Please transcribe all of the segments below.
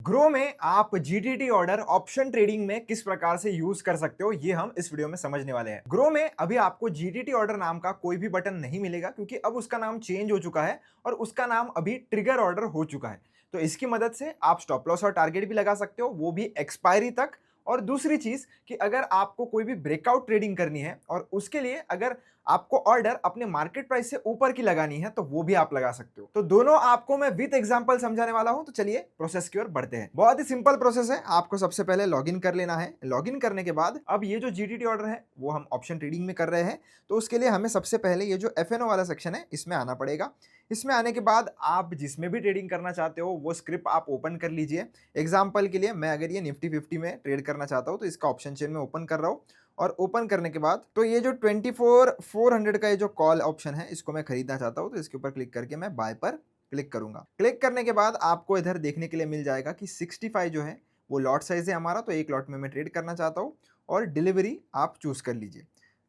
Grow में आप GTT order option trading में किस प्रकार से यूज कर सकते हो ये हम इस वीडियो में समझने वाले हैं। ग्रो में अभी आपको जीटीटी ऑर्डर नाम का कोई भी बटन नहीं मिलेगा क्योंकि अब उसका नाम चेंज हो चुका है और उसका नाम अभी ट्रिगर ऑर्डर हो चुका है। तो इसकी मदद से आप स्टॉप लॉस और टारगेट भी लगा सकते हो, वो भी एक्सपायरी तक। और दूसरी चीज कि अगर आपको कोई भी ब्रेकआउट ट्रेडिंग करनी है और उसके लिए अगर आपको ऑर्डर अपने मार्केट प्राइस से ऊपर की लगानी है तो वो भी आप लगा सकते हो। तो दोनों आपको मैं विद एग्जांपल समझाने वाला हूं। तो चलिए प्रोसेस की ओर बढ़ते हैं। बहुत ही सिंपल प्रोसेस है। आपको सबसे पहले लॉगिन कर लेना है। लॉगिन करने के बाद अब ये जो जीटीटी ऑर्डर है वो हम ऑप्शन ट्रेडिंग में कर रहे हैं, तो उसके लिए हमें सबसे पहले ये जो एफएनओ वाला सेक्शन है इसमें आना पड़ेगा। इसमें आने के बाद आप जिसमें भी ट्रेडिंग करना चाहते हो वो स्क्रिप्ट आप ओपन कर लीजिए। एग्जाम्पल के लिए मैं अगर ये निफ्टी 50 में ट्रेड करना चाहता हूँ तो इसका ऑप्शन चेन में ओपन कर रहा हूँ। और ओपन करने के बाद तो ये जो 24,400 का ये जो कॉल ऑप्शन है इसको मैं खरीदना चाहता हूँ, तो इसके ऊपर क्लिक करके मैं बाय पर क्लिक करूंगा। क्लिक करने के बाद आपको इधर देखने के लिए मिल जाएगा कि 65 जो है वो लॉट साइज है हमारा, तो एक लॉट में मैं ट्रेड करना चाहता हूँ और डिलीवरी आप चूज कर लीजिए।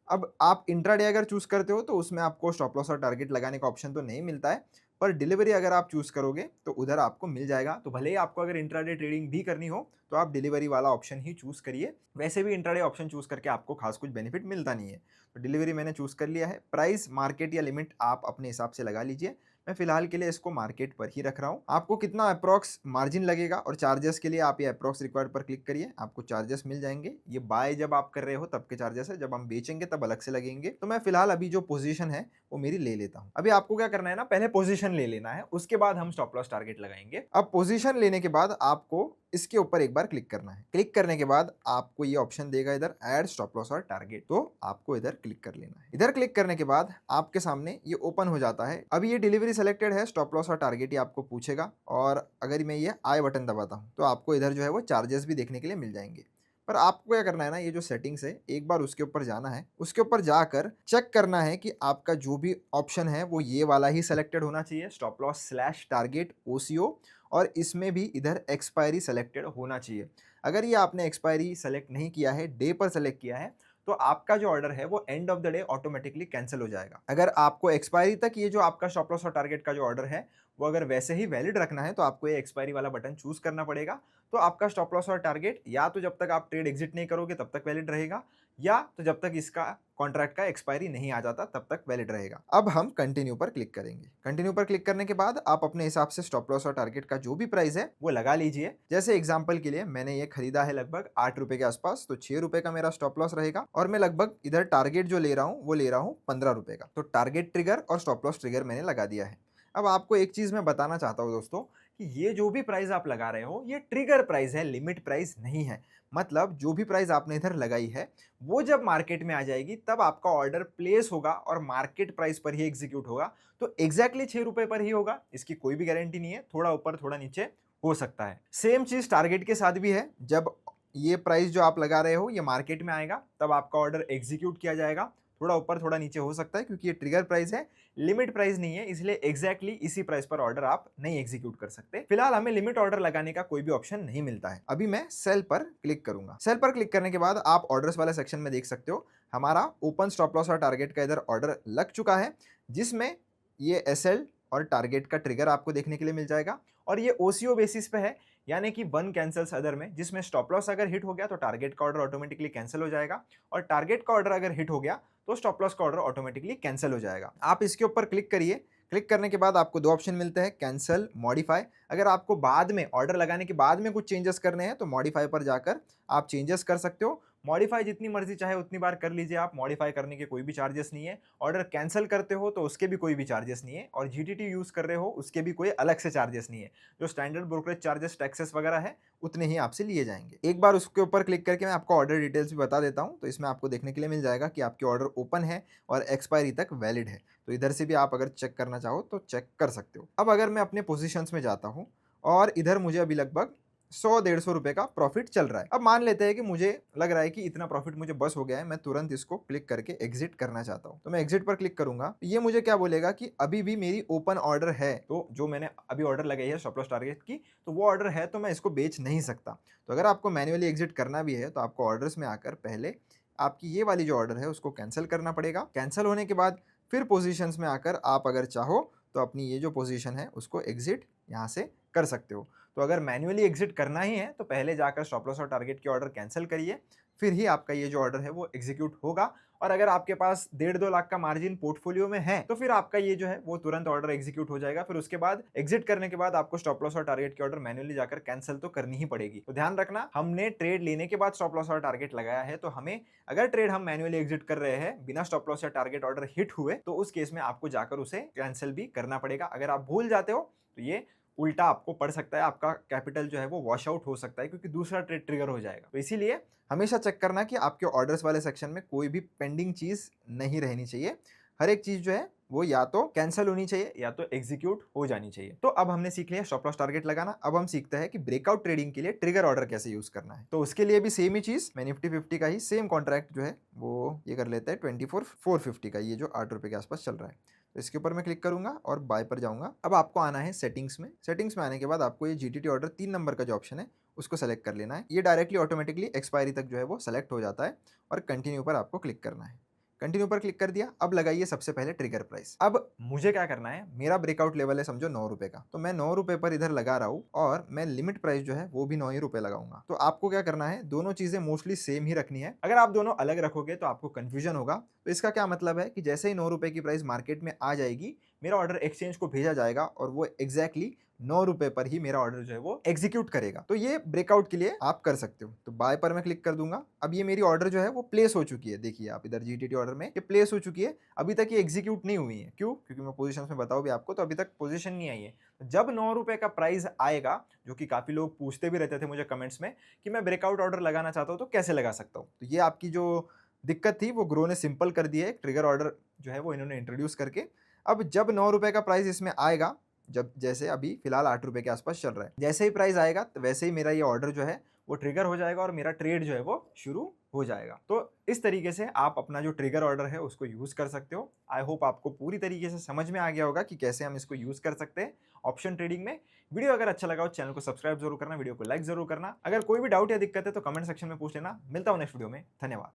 अब आप इंट्राडे अगर चूज करते हो तो उसमें आपको स्टॉप लॉस और टारगेट लगाने का ऑप्शन तो नहीं मिलता है, पर डिलीवरी अगर आप चूज करोगे तो उधर आपको मिल जाएगा। तो भले ही आपको अगर इंट्राडे ट्रेडिंग भी करनी हो तो आप डिलीवरी वाला ऑप्शन ही चूज करिए। वैसे भी इंट्राडे ऑप्शन चूज करके आपको खास कुछ बेनिफिट मिलता नहीं है। तो डिलीवरी मैंने चूज कर लिया है। प्राइस मार्केट या लिमिट आप अपने हिसाब से लगा लीजिए। मैं फिलहाल के लिए इसको मार्केट पर ही रख रहा हूँ। आपको कितना अप्रॉक्स मार्जिन लगेगा और चार्जेस के लिए आप ये अप्रॉक्स रिक्वायर्ड पर क्लिक करिए, आपको चार्जेस मिल जाएंगे। ये बाय जब आप कर रहे हो तब के चार्जेस है, जब हम बेचेंगे तब अलग से लगेंगे। तो मैं फिलहाल अभी जो पोजीशन है वो मेरी ले लेता हूँ। अभी आपको क्या करना है ना, पहले पोजीशन ले लेना है, उसके बाद हम स्टॉप लॉस टारगेट लगाएंगे। अब पोजीशन लेने के बाद आपको इसके ऊपर एक बार क्लिक करना है। क्लिक करने के बाद आपको ये ऑप्शन देगा इधर ऐड स्टॉप लॉस और टारगेट, तो आपको इधर क्लिक कर लेना है। इधर क्लिक करने के बाद आपके सामने ये ओपन हो जाता है। अभी ये डिलीवरी सेलेक्टेड है, स्टॉप लॉस और टारगेट ये आपको पूछेगा। और अगर मैं ये आई बटन दबाता हूँ तो आपको इधर जो है वो चार्जेस भी देखने के लिए मिल जाएंगे। पर आपको क्या करना है ना, ये जो सेटिंग्स है एक बार उसके ऊपर जाना है। उसके ऊपर जाकर चेक करना है कि आपका जो भी ऑप्शन है वो ये वाला ही सेलेक्टेड होना चाहिए, stop loss slash target OCO. और इसमें भी इधर एक्सपायरी सेलेक्टेड होना चाहिए। अगर ये आपने एक्सपायरी सेलेक्ट नहीं किया है, डे पर सेलेक्ट किया है, तो आपका जो ऑर्डर है वो end of the day automatically cancel हो जाएगा। अगर आपको एक्सपायरी तक ये जो आपका स्टॉप लॉस और टारगेट का जो ऑर्डर है वो अगर वैसे ही वैलिड रखना है तो आपको ये एक्सपायरी वाला बटन चूज करना पड़ेगा। तो आपका स्टॉप लॉस और टारगेट या तो जब तक आप ट्रेड एग्जिट नहीं करोगे तब तक वैलिड रहेगा, या तो जब तक इसका कॉन्ट्रैक्ट का एक्सपायरी नहीं आ जाता तब तक वैलिड रहेगा। अब हम कंटिन्यू पर क्लिक करेंगे। कंटिन्यू पर क्लिक करने के बाद आप अपने हिसाब से स्टॉप लॉस और टारगेट का जो भी प्राइस है वो लगा लीजिए। जैसे एग्जांपल के लिए मैंने ये खरीदा है लगभग 8 रुपए के आसपास, तो 6 रुपए का मेरा स्टॉप लॉस रहेगा और मैं लगभग इधर टारगेट जो ले रहा हूँ वो ले रहा हूँ 15 रुपए का। तो टारगेट ट्रिगर और स्टॉप लॉस ट्रिगर मैंने लगा दिया है। अब आपको एक चीज मैं बताना चाहता हूँ दोस्तों कि ये जो भी प्राइस आप लगा रहे हो ये ट्रिगर प्राइस है, लिमिट प्राइस नहीं है। मतलब जो भी प्राइस आपने इधर लगाई है वो जब मार्केट में आ जाएगी तब आपका ऑर्डर प्लेस होगा और मार्केट प्राइस पर ही एग्जीक्यूट होगा। तो एग्जैक्टली 6 रुपए पर ही होगा, इसकी कोई भी गारंटी नहीं है, थोड़ा ऊपर थोड़ा नीचे हो सकता है। सेम चीज टारगेट के साथ भी है। जब ये प्राइस जो आप लगा रहे हो ये मार्केट में आएगा तब आपका ऑर्डर एग्जीक्यूट किया जाएगा। थोड़ा ऊपर थोड़ा नीचे हो सकता है क्योंकि ये ट्रिगर प्राइस है, लिमिट प्राइस नहीं है, इसलिए एग्जैक्टली इसी प्राइस पर ऑर्डर आप नहीं एग्जीक्यूट कर सकते। फिलहाल हमें लिमिट ऑर्डर लगाने का कोई भी ऑप्शन नहीं मिलता है। अभी मैं सेल पर क्लिक करूंगा। सेल पर क्लिक करने के बाद आप ऑर्डर्स वाले सेक्शन में देख सकते हो हमारा ओपन स्टॉप लॉस और टारगेट का इधर ऑर्डर लग चुका है, जिसमें ये एसएल और टारगेट का ट्रिगर आपको देखने के लिए मिल जाएगा। और ये ओसीओ बेसिस पे है, यानी कि वन कैंसल्स अदर में, जिसमें स्टॉप लॉस अगर हिट हो गया तो टारगेट का ऑर्डर ऑटोमेटिकली कैंसिल हो जाएगा, और टारगेट का ऑर्डर अगर हिट हो गया तो स्टॉप लॉस का ऑर्डर ऑटोमेटिकली कैंसिल हो जाएगा। आप इसके ऊपर क्लिक करिए। क्लिक करने के बाद आपको दो ऑप्शन मिलते हैं, कैंसिल, मॉडिफाई। अगर आपको बाद में ऑर्डर लगाने के बाद में कुछ चेंजेस करने हैं तो मॉडिफाई पर जाकर आप चेंजेस कर सकते हो। मॉडिफाई जितनी मर्जी चाहे उतनी बार कर लीजिए आप, मॉडिफाई करने के कोई भी चार्जेस नहीं है। ऑर्डर कैंसिल करते हो तो उसके भी कोई भी चार्जेस नहीं है, और जीटीटी यूज कर रहे हो उसके भी कोई अलग से चार्जेस नहीं है। जो स्टैंडर्ड ब्रोकरेज चार्जेस, टैक्सेस वगैरह है उतने ही आपसे लिए जाएंगे। एक बार उसके ऊपर क्लिक करके मैं आपको ऑर्डर डिटेल्स भी बता देता हूं। तो इसमें आपको देखने के लिए मिल जाएगा कि आपके ऑर्डर ओपन है और एक्सपायरी तक वैलिड है। तो इधर से भी आप अगर चेक करना चाहो तो चेक कर सकते हो। अब अगर मैं अपने पोजीशंस में जाता हूं और इधर मुझे अभी लगभग 100-150 रुपए का प्रॉफिट चल रहा है। अब मान लेते हैं कि मुझे लग रहा है कि इतना प्रॉफिट मुझे बस हो गया है, मैं तुरंत इसको क्लिक करके एग्जिट करना चाहता हूं। तो मैं एग्जिट पर क्लिक करूंगा। ये मुझे क्या बोलेगा कि अभी भी मेरी ओपन ऑर्डर है, तो जो मैंने अभी ऑर्डर लगाई है स्टॉप लॉस टारगेट की, तो वो ऑर्डर है, तो मैं इसको बेच नहीं सकता। तो अगर आपको मैन्युअली एग्जिट करना भी है तो आपको ऑर्डर्स में आकर पहले आपकी ये वाली जो ऑर्डर है उसको कैंसिल करना पड़ेगा। कैंसिल होने के बाद फिर पोजीशंस में आकर आप अगर चाहो तो अपनी ये जो पोजीशन है उसको एग्जिट यहाँ से कर सकते हो। तो अगर मैन्युअली एग्जिट करना ही है तो पहले जाकर स्टॉप लॉस और टारगेट के ऑर्डर कैंसिल करिए, फिर ही आपका ये जो ऑर्डर है वो एग्जीक्यूट होगा। और अगर आपके पास 1.5-2 लाख का मार्जिन पोर्टफोलियो में है तो फिर आपका ये जो है वो तुरंत ऑर्डर एग्जीक्यूट हो जाएगा। फिर उसके बाद एग्जिट करने के बाद आपको स्टॉप लॉस और टारगेट के ऑर्डर मैन्युअली जाकर कैंसिल तो करनी ही पड़ेगी। तो ध्यान रखना, हमने ट्रेड लेने के बाद स्टॉप लॉस और टारगेट लगाया है, तो हमें अगर ट्रेड हम मैन्युअली एग्जिट कर रहे हैं बिना स्टॉप लॉस या टारगेट ऑर्डर हिट हुए, तो उस केस में आपको जाकर उसे कैंसिल भी करना पड़ेगा। अगर आप भूल जाते हो तो ये उल्टा आपको पड़ सकता है, आपका कैपिटल जो है वो वॉश आउट हो सकता है, क्योंकि दूसरा ट्रेड ट्रिगर हो जाएगा। तो इसीलिए हमेशा चेक करना कि आपके ऑर्डर्स वाले सेक्शन में कोई भी पेंडिंग चीज नहीं रहनी चाहिए। हर एक चीज जो है वो या तो कैंसिल होनी चाहिए या तो एग्जीक्यूट हो जानी चाहिए। तो अब हमने सीख लिया स्टॉप लॉस टारगेट लगाना। अब हम सीखते हैं कि ब्रेकआउट ट्रेडिंग के लिए ट्रिगर ऑर्डर कैसे यूज करना है। तो उसके लिए भी सेम ही चीज, मैं निफ्टी 50 का ही सेम कॉन्ट्रैक्ट जो है वो ये कर लेते हैं 24,450 का, ये जो 8 रुपए के आसपास चल रहा है। तो इसके ऊपर मैं क्लिक करूंगा और बाय पर जाऊंगा। अब आपको आना है सेटिंग्स में। सेटिंग्स में आने के बाद आपको ये जीटीटी ऑर्डर 3 नंबर का जो ऑप्शन है उसको सेलेक्ट कर लेना है। ये डायरेक्टली ऑटोमेटिकली एक्सपायरी तक जो है वो सेलेक्ट हो जाता है और कंटिन्यू पर आपको क्लिक करना है। कंटिन्यू पर क्लिक कर दिया। अब लगाइए सबसे पहले ट्रिगर प्राइस। अब मुझे क्या करना है, मेरा ब्रेकआउट लेवल है समझो 9 रुपए का, तो मैं 9 रुपए पर इधर लगा रहा हूँ और मैं लिमिट प्राइस जो है वो भी 9 ही रुपए लगाऊंगा। तो आपको क्या करना है, दोनों चीजें मोस्टली सेम ही रखनी है। अगर आप दोनों अलग रखोगे तो आपको कंफ्यूजन होगा। तो इसका क्या मतलब है कि जैसे ही 9 रुपए की प्राइस मार्केट में आ जाएगी, मेरा ऑर्डर एक्सचेंज को भेजा जाएगा और वो एग्जैक्टली 9 रुपए पर ही मेरा ऑर्डर जो है वो एग्जीक्यूट करेगा। तो ये ब्रेकआउट के लिए आप कर सकते हो। तो बाय पर मैं क्लिक कर दूंगा। अब ये मेरी ऑर्डर जो है वो प्लेस हो चुकी है। देखिए आप इधर जीटीटी ऑर्डर में ये प्लेस हो चुकी है। अभी तक ये एग्जीक्यूट नहीं हुई है। क्यों? क्योंकि मैं पोजीशंस में बताऊं भी आपको, तो अभी तक पोजीशन नहीं आई है। तो जब 9 रुपए का प्राइस आएगा, जो कि काफी लोग पूछते भी रहते थे मुझे कमेंट्स में कि मैं ब्रेकआउट ऑर्डर लगाना चाहता हूं तो कैसे लगा सकता हूं, तो ये आपकी जो दिक्कत थी वो ग्रो ने सिंपल कर दी है। ट्रिगर ऑर्डर जो है वो इन्होंने इंट्रोड्यूस करके, अब जब 9 रुपए का प्राइस इसमें आएगा, जब जैसे अभी फिलहाल 8 रुपए के आसपास चल रहा है, जैसे ही प्राइस आएगा तो वैसे ही मेरा ये ऑर्डर जो है वो ट्रिगर हो जाएगा और मेरा ट्रेड जो है वो शुरू हो जाएगा। तो इस तरीके से आप अपना जो ट्रिगर ऑर्डर है उसको यूज कर सकते हो। आई होप आपको पूरी तरीके से समझ में आ गया होगा कि कैसे हम इसको यूज कर सकते हैं ऑप्शन ट्रेडिंग में। वीडियो अगर अच्छा लगा हो चैनल को सब्सक्राइब जरूर करना, वीडियो को लाइक जरूर करना। अगर कोई भी डाउट या दिक्कत है तो कमेंट सेक्शन में पूछ लेना। मिलता हूं नेक्स्ट वीडियो में। धन्यवाद।